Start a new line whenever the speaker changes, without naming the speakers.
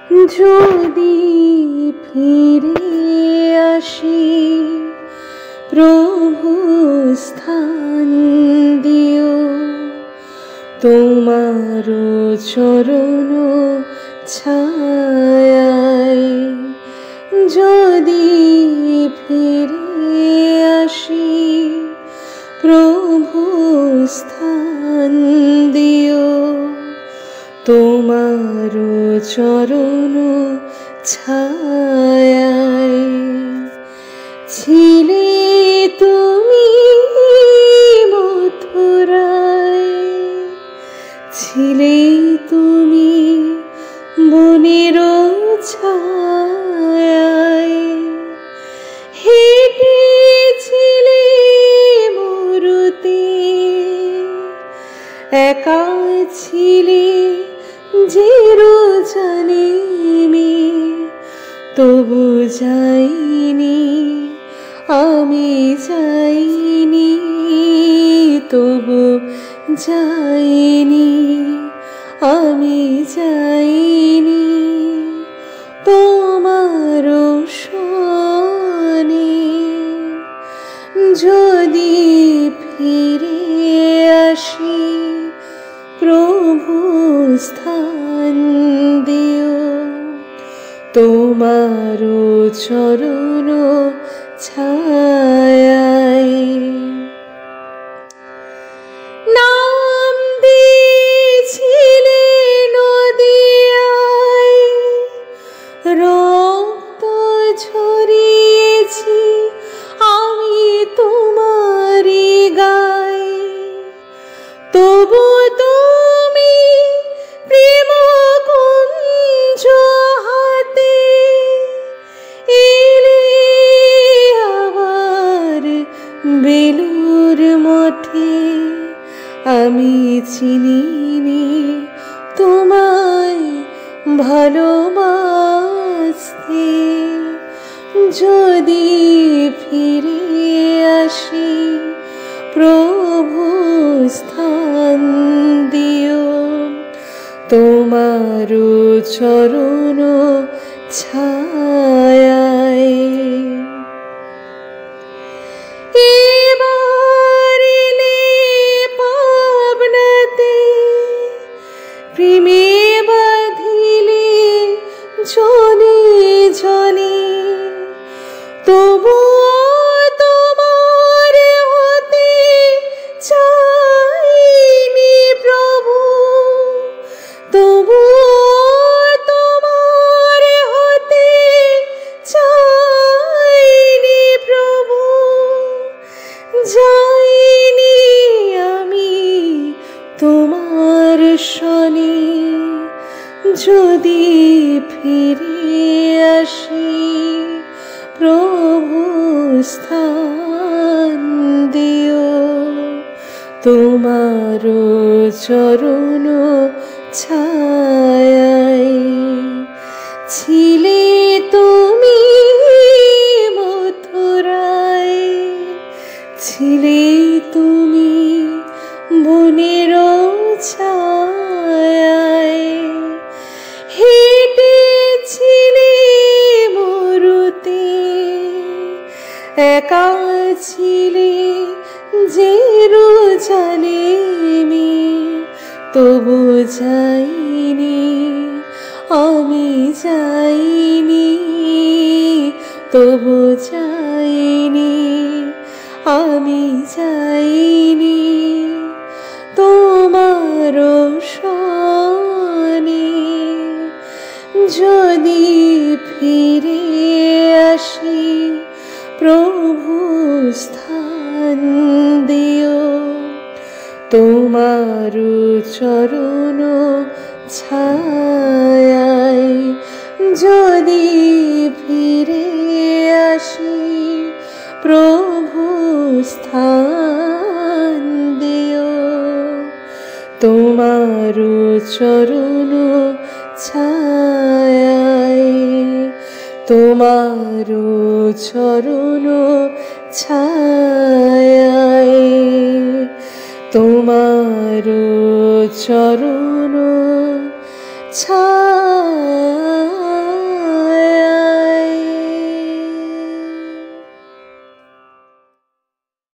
যদি ফিরে আসি প্রভু স্থান দিও, তোমার চরণ ছায়ায়। যদি ফিরে আসি প্রভু স্থান দিও, তোমার চরণ ছায়ায়। ছিলে তুমি মথুরায়, ছিলে তুমি বনের ছায়ায়। হেঁটেছিলে মরুতে, একা ছিলে জেরুজালেমে, তবু যাইনি, আমি যাইনি, তবু যাইনি, আমি যাইনি তোমার শনে। যদি ফিরে আসি প্রভু স্থান দিও, তোমার চরণ ছায়ায়। নাম দিয়েছিলে নদিয়ায়, রক্ত ঝরিয়েছি আমি তোমারই গায়ে, তবু তুমি প্রেম কুঞ্জ হাতে এলে আবার বেলুর মঠে। আমি চিনিনি তোমায় ভালোবাসতে। যদি ফিরে আসি প্রভু স্থান দিও, তোমার চরণ ছায়ায়। এবার এলে পাবনাতে, প্রেমে বাঁধিলে জনে জনে, তবুও তোমার হতে চাইনি প্রভু, তবুও তোমার হতে চাইনি প্রভু। যাইনি আমি তোমার শনে। যদি ফিরে আসি প্রভু স্থান দিও, তোমার চরণ ছায়ায়। ছিলে তুমি মথুরায়, ছিলে তুমি বনের ছায়ায়। হেঁটেছিলে মরুতে, একা ছিলে জেরুজালেমে, তবু যাইনি, আমি যাইনি, তবু যাইনি, আমি যাইনি তোমার শনে। যদি ফিরে আসি প্রভু স্থান দিও, তোমার চরণ ছায়ায়। যদি ফিরে আসি প্রভু স্থান দিও, তোমার চরণ ছায়ায়, তোমার চরণ ছায়ায়, তোমার চরণ ছায়ায়।